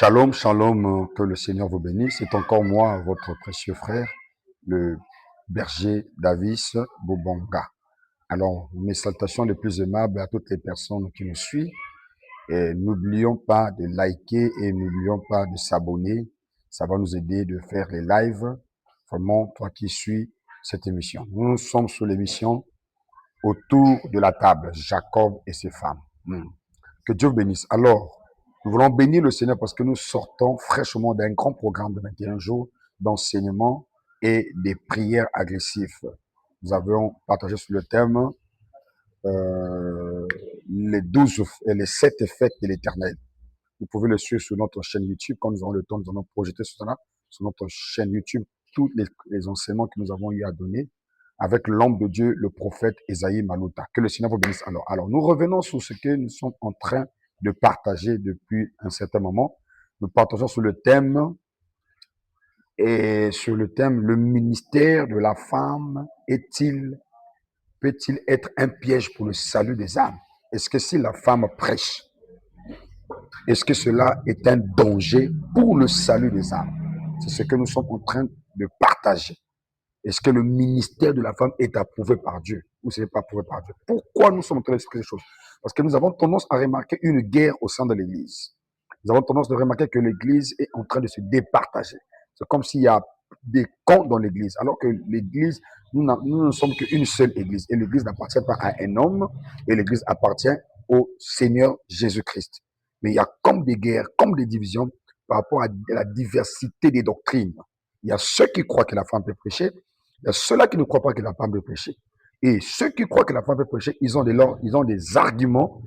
Shalom, shalom, que le Seigneur vous bénisse. C'est encore moi, votre précieux frère, le berger Davis Bobonga. Alors, mes salutations les plus aimables à toutes les personnes qui nous suivent. Et n'oublions pas de liker et n'oublions pas de s'abonner. Ça va nous aider de faire les lives. Vraiment, toi qui suis cette émission. Nous sommes sur l'émission Autour de la table, Jacob et ses femmes. Que Dieu vous bénisse. Alors, nous voulons bénir le Seigneur parce que nous sortons fraîchement d'un grand programme de 21 jours d'enseignement et des prières agressives. Nous avons partagé sur le thème les 12 et les 7 effets de l'éternel. Vous pouvez le suivre sur notre chaîne YouTube. Quand nous aurons le temps, nous allons projeter sur notre chaîne YouTube tous les enseignements que nous avons eu à donner avec l'homme de Dieu, le prophète Esaïe Malouta. Que le Seigneur vous bénisse. Alors, nous revenons sur ce que nous sommes en train de partager depuis un certain moment. Nous partageons sur le thème le ministère de la femme peut-il être un piège pour le salut des âmes? Est-ce que si la femme prêche, est-ce que cela est un danger pour le salut des âmes? C'est ce que nous sommes en train de partager. Est-ce que le ministère de la femme est approuvé par Dieu ou ce n'est pas approuvé par Dieu? Pourquoi nous sommes en train d'expliquer ces choses? Parce que nous avons tendance à remarquer une guerre au sein de l'Église. Nous avons tendance à remarquer que l'Église est en train de se départager. C'est comme s'il y a des camps dans l'Église, alors que l'Église, nous ne sommes qu'une seule Église. Et l'Église n'appartient pas à un homme, et l'Église appartient au Seigneur Jésus-Christ. Mais il y a comme des guerres, comme des divisions par rapport à la diversité des doctrines. Il y a ceux qui croient que la femme peut prêcher, il y a ceux-là qui ne croient pas que la femme peut prêcher. Et ceux qui croient que la femme peut prêcher, ils ont des arguments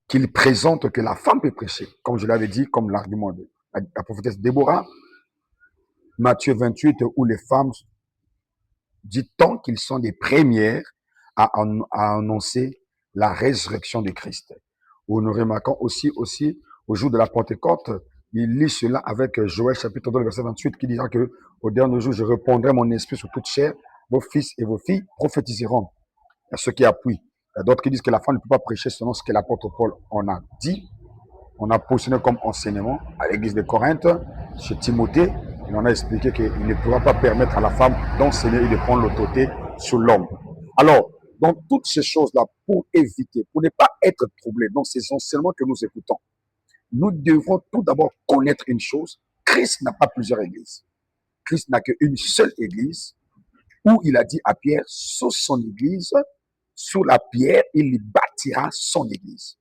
qu'ils présentent que la femme peut prêcher. Comme je l'avais dit, comme l'argument de la prophétesse Déborah, Matthieu 28, où les femmes dit-on qu'ils sont les premières à annoncer la résurrection de Christ. Où nous remarquons aussi, au jour de la Pentecôte, il lit cela avec Joël chapitre 2, verset 28, qui dira que au dernier jour, je répandrai mon esprit sur toute chair, vos fils et vos filles prophétiseront. Il y a ceux qui appuient. Il y a d'autres qui disent que la femme ne peut pas prêcher selon ce que l'apôtre Paul en a dit. On a positionné comme enseignement à l'église de Corinthe, chez Timothée. Il en a expliqué qu'il ne pourra pas permettre à la femme d'enseigner et de prendre l'autorité sur l'homme. Alors, dans toutes ces choses-là, pour éviter, pour ne pas être troublé dans ces enseignements que nous écoutons, nous devons tout d'abord connaître une chose. Christ n'a pas plusieurs églises. Christ n'a qu'une seule église où il a dit à Pierre, sur son église, sur la pierre, il bâtira son église.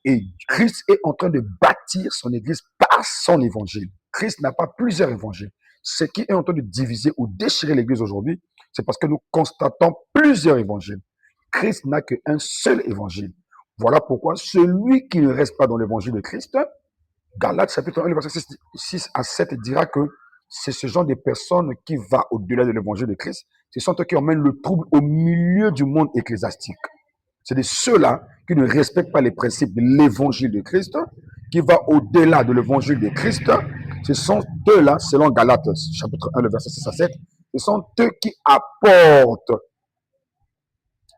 Et Christ est en train de bâtir son église par son évangile. Christ n'a pas plusieurs évangiles. Ce qui est en train de diviser ou déchirer l'église aujourd'hui, c'est parce que nous constatons plusieurs évangiles. Christ n'a qu'un seul évangile. Voilà pourquoi celui qui ne reste pas dans l'évangile de Christ, Galates chapitre 1, verset 6 à 7 dira que c'est ce genre de personnes qui va au-delà de l'évangile de Christ. Ce sont eux qui emmènent le trouble au milieu du monde ecclésiastique. C'est de ceux-là qui ne respectent pas les principes de l'évangile de Christ, qui va au-delà de l'évangile de Christ. Ce sont eux-là, selon Galates chapitre 1, le verset 6 à 7, ce sont eux qui apportent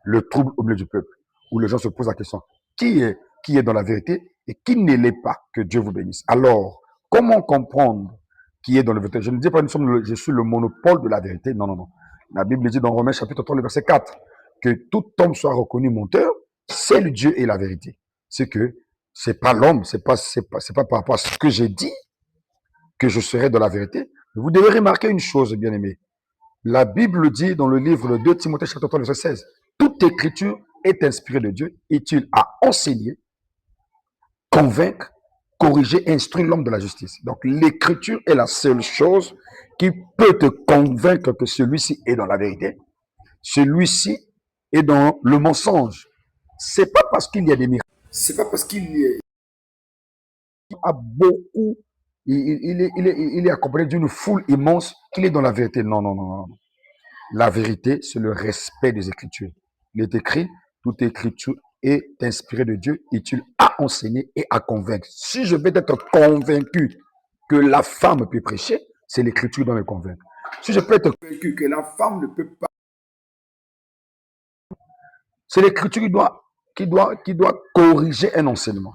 le trouble au milieu du peuple, où les gens se posent la question, qui est dans la vérité et qui ne l'est pas? Que Dieu vous bénisse. Alors, comment comprendre qui est dans la vérité? Je ne dis pas que je suis le monopole de la vérité. Non, non, non. La Bible dit dans Romains chapitre 3, le verset 4, que tout homme soit reconnu menteur, c'est le Dieu et la vérité. C'est que c'est pas l'homme, c'est pas par rapport à ce que j'ai dit que je serai dans la vérité. Vous devez remarquer une chose, bien aimé. La Bible dit dans le livre de 2 Timothée chapitre 3, verset 16, toute écriture est inspirée de Dieu, utile à enseigner, convaincre, corriger, instruire l'homme de la justice. Donc l'écriture est la seule chose qui peut te convaincre que celui-ci est dans la vérité. Celui-ci est dans le mensonge. C'est pas parce qu'il y a des miracles, c'est pas parce qu'il y a beaucoup, il est accompagné d'une foule immense qu'il est dans la vérité. Non, non, non, non. La vérité, c'est le respect des Écritures. Il est écrit, toute écriture est inspirée de Dieu, utile à enseigner et à convaincre. Si je vais être convaincu que la femme peut prêcher, c'est l'Écriture qui doit me convaincre. Si je peux être convaincu que la femme ne peut pas, c'est l'Écriture qui doit corriger un enseignement.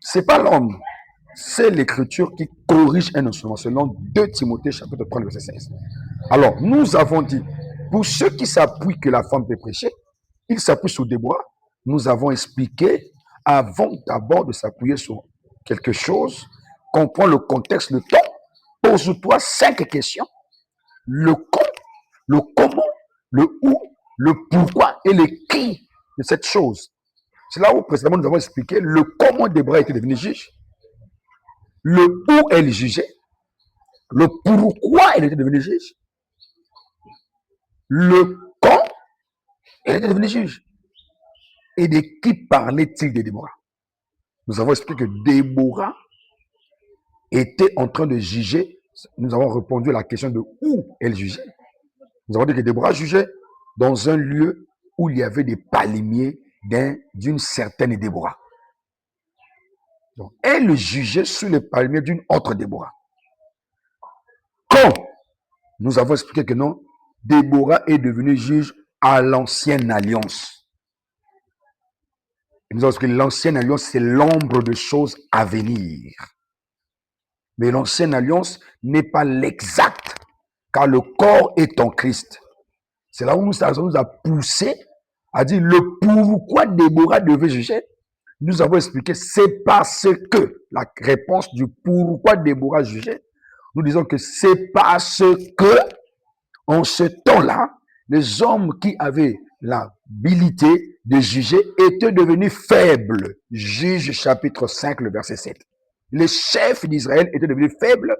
C'est pas l'homme. C'est l'écriture qui corrige un instrument, selon 2 Timothée chapitre 3, verset 16. Alors, nous avons dit, pour ceux qui s'appuient que la femme peut prêcher, ils s'appuient sur Déborah. Nous avons expliqué, avant d'abord de s'appuyer sur quelque chose, comprends le contexte, le temps, pose-toi 5 questions. Le quand, le comment, le où, le pourquoi et le qui de cette chose. C'est là où précédemment nous avons expliqué le comment Déborah était devenue juge, le où elle jugeait, le pourquoi elle était devenue juge, le quand elle était devenue juge. Et de qui parlait-il de Déborah? Nous avons expliqué que Déborah était en train de juger. Nous avons répondu à la question de où elle jugeait. Nous avons dit que Déborah jugeait dans un lieu où il y avait des palmiers d'une certaine Déborah. Donc, elle jugeait sur les palmiers d'une autre Déborah. Quand nous avons expliqué que non, Déborah est devenue juge à l'ancienne alliance. Et nous avons expliqué que l'ancienne alliance, c'est l'ombre de choses à venir. Mais l'ancienne alliance n'est pas l'exact, car le corps est en Christ. C'est là où ça nous a poussé à dire le pourquoi Déborah devait juger. Nous avons expliqué, c'est parce que, la réponse du pourquoi Déborah jugeait, nous disons que c'est parce que, en ce temps-là, les hommes qui avaient l'habilité de juger étaient devenus faibles. Juge chapitre 5, le verset 7. Les chefs d'Israël étaient devenus faibles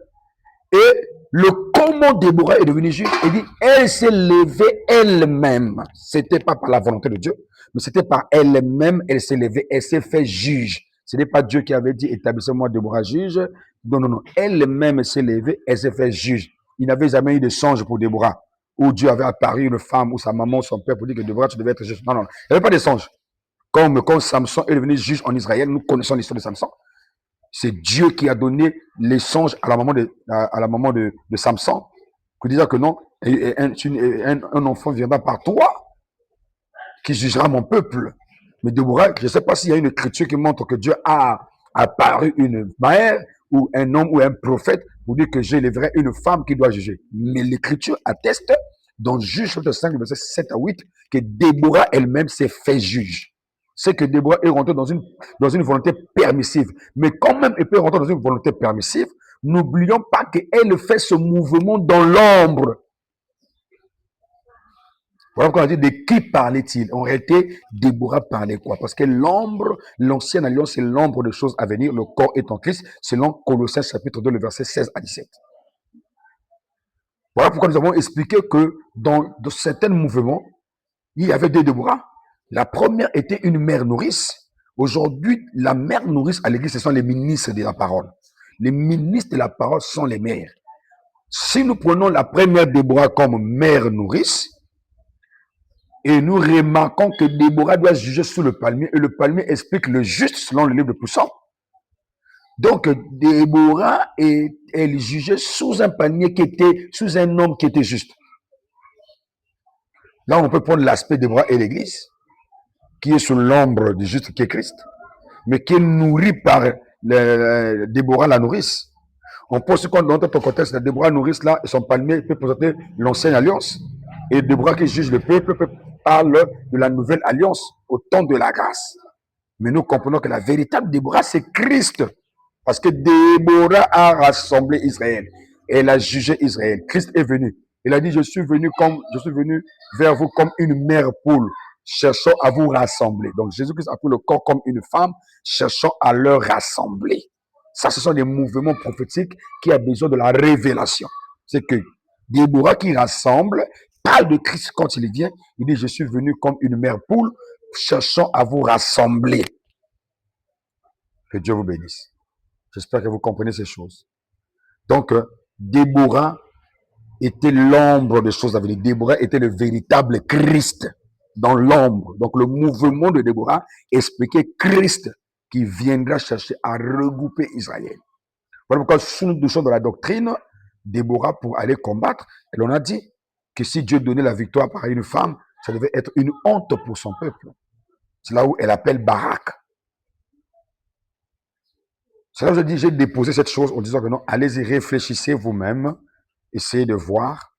et le comment Déborah est devenue juge, il dit, elle s'est levée elle-même. C'était pas par la volonté de Dieu, mais c'était par elle-même, elle s'est levée, elle s'est fait juge. Ce n'est pas Dieu qui avait dit, établissez-moi Déborah juge. Non, non, non. Elle-même s'est levée, elle s'est fait juge. Il n'avait jamais eu de songe pour Déborah, où Dieu avait apparu une femme, ou sa maman, ou son père, pour dire que Déborah, tu devais être juge. Non, non, non. Il n'y avait pas de songe. Comme Samson est devenu juge en Israël, nous connaissons l'histoire de Samson. C'est Dieu qui a donné les songes à la maman de Samson, qui disait que non, un enfant viendra par toi, qui jugera mon peuple. Mais Déborah, je ne sais pas s'il y a une écriture qui montre que Dieu a apparu une mère, ou un homme, ou un prophète, pour dire que j'élèverai une femme qui doit juger. Mais l'écriture atteste, dans Juge chapitre 5, verset 7 à 8, que Déborah elle-même s'est fait juge. C'est que Déborah est rentrée dans une volonté permissive. Mais quand même, elle peut rentrer dans une volonté permissive, n'oublions pas qu'elle fait ce mouvement dans l'ombre. Voilà pourquoi on a dit de qui parlait-il? En réalité, Déborah parlait quoi? Parce que l'ombre, l'ancienne alliance, c'est l'ombre de choses à venir. Le corps est en Christ, selon Colossiens chapitre 2, le verset 16 à 17. Voilà pourquoi nous avons expliqué que dans certains mouvements, il y avait deux Déborah. La première était une mère nourrice. Aujourd'hui, la mère nourrice à l'église, ce sont les ministres de la parole. Les ministres de la parole sont les mères. Si nous prenons la première Déborah comme mère nourrice, et nous remarquons que Déborah doit juger sous le palmier, et le palmier explique le juste selon le livre de Poussant. Donc, Déborah, elle jugeait sous un palmier qui était, sous un homme qui était juste. Là, on peut prendre l'aspect de Déborah et l'église, qui est sous l'ombre du juste qui est Christ, mais qui est nourri par Déborah la nourrice. On peut se compte dans notre contexte, la Déborah nourrice là, et son palmier peut présenter l'ancienne alliance. Et Déborah qui juge le peuple parle de la nouvelle alliance au temps de la grâce. Mais nous comprenons que la véritable Déborah, c'est Christ. Parce que Déborah a rassemblé Israël. Elle a jugé Israël. Christ est venu. Il a dit, je suis venu vers vous comme une mère poule, cherchant à vous rassembler. Donc Jésus-Christ a pris le corps comme une femme, cherchant à le rassembler. Ça, ce sont des mouvements prophétiques qui ont besoin de la révélation. C'est que Déborah qui rassemble, parle de Christ quand il vient. Il dit, je suis venu comme une mère poule, cherchant à vous rassembler. Que Dieu vous bénisse. J'espère que vous comprenez ces choses. Donc, Déborah était l'ombre des choses à venir. Déborah était le véritable Christ dans l'ombre. Donc, le mouvement de Déborah expliquait Christ qui viendra chercher à regrouper Israël. Voilà pourquoi, sous nous touchons dans la doctrine, Déborah, pour aller combattre, elle en a dit que si Dieu donnait la victoire par une femme, ça devait être une honte pour son peuple. C'est là où elle appelle Barak. C'est là que je dis, j'ai déposé cette chose en disant que non, allez-y, réfléchissez vous-même, essayez de voir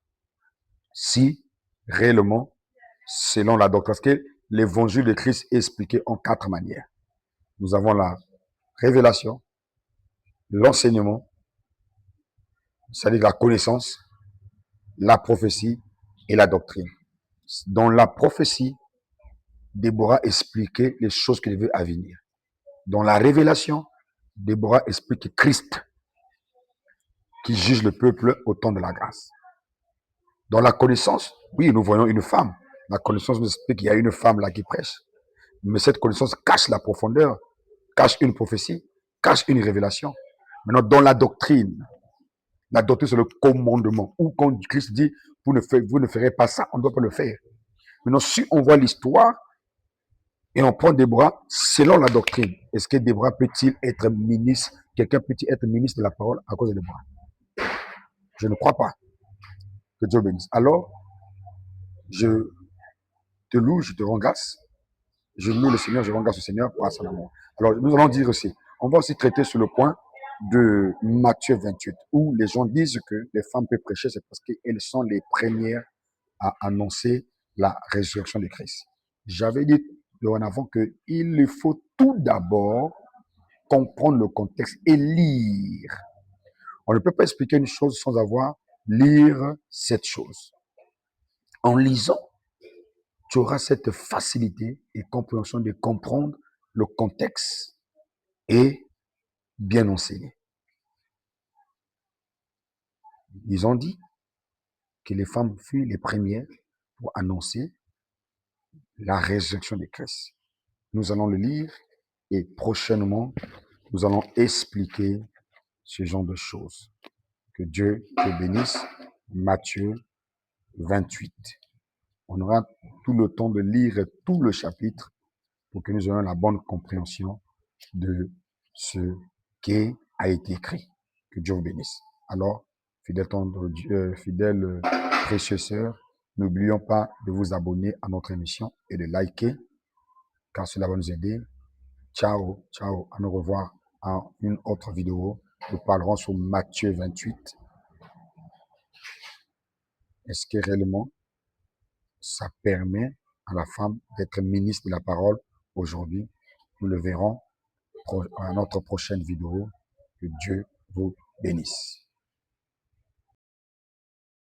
si réellement, selon la doctrine, parce que l'évangile de Christ est expliqué en 4 manières. Nous avons la révélation, l'enseignement, c'est-à-dire la connaissance, la prophétie et la doctrine. Dans la prophétie, Déborah expliquait les choses qui devaient venir. Dans la révélation, Déborah explique Christ qui juge le peuple au temps de la grâce. Dans la connaissance, oui, nous voyons une femme. La connaissance nous explique qu'il y a une femme là qui prêche. Mais cette connaissance cache la profondeur, cache une prophétie, cache une révélation. Maintenant, dans la doctrine c'est le commandement. Ou quand Christ dit, vous ne ferez pas ça, on ne doit pas le faire. Maintenant, si on voit l'histoire et on prend Déborah selon la doctrine, est-ce que Déborah peut-il être ministre, quelqu'un peut-il être ministre de la parole à cause de Déborah? Je ne crois pas. Que Dieu bénisse. Alors, je te loue, je te rends grâce. Je loue le Seigneur, je rends grâce au Seigneur pour son amour. Alors, nous allons dire aussi, on va aussi traiter sur le point de Matthieu 28, où les gens disent que les femmes peuvent prêcher, c'est parce qu'elles sont les premières à annoncer la résurrection de Christ. J'avais dit en avant qu'il faut tout d'abord comprendre le contexte et lire. On ne peut pas expliquer une chose sans avoir lire cette chose. En lisant, tu auras cette facilité et compréhension de comprendre le contexte et bien enseigner. Ils ont dit que les femmes furent les premières pour annoncer la résurrection de Christ. Nous allons le lire et prochainement, nous allons expliquer ce genre de choses. Que Dieu te bénisse. Matthieu 28. On aura tout le temps de lire tout le chapitre pour que nous ayons la bonne compréhension de ce qui a été écrit. Que Dieu vous bénisse. Alors, fidèles précieux sœurs, n'oublions pas de vous abonner à notre émission et de liker, car cela va nous aider. Ciao, ciao, à nous revoir en une autre vidéo. Nous parlerons sur Matthieu 28. Est-ce que réellement ça permet à la femme d'être ministre de la parole aujourd'hui? Nous le verrons à notre prochaine vidéo. Que Dieu vous bénisse.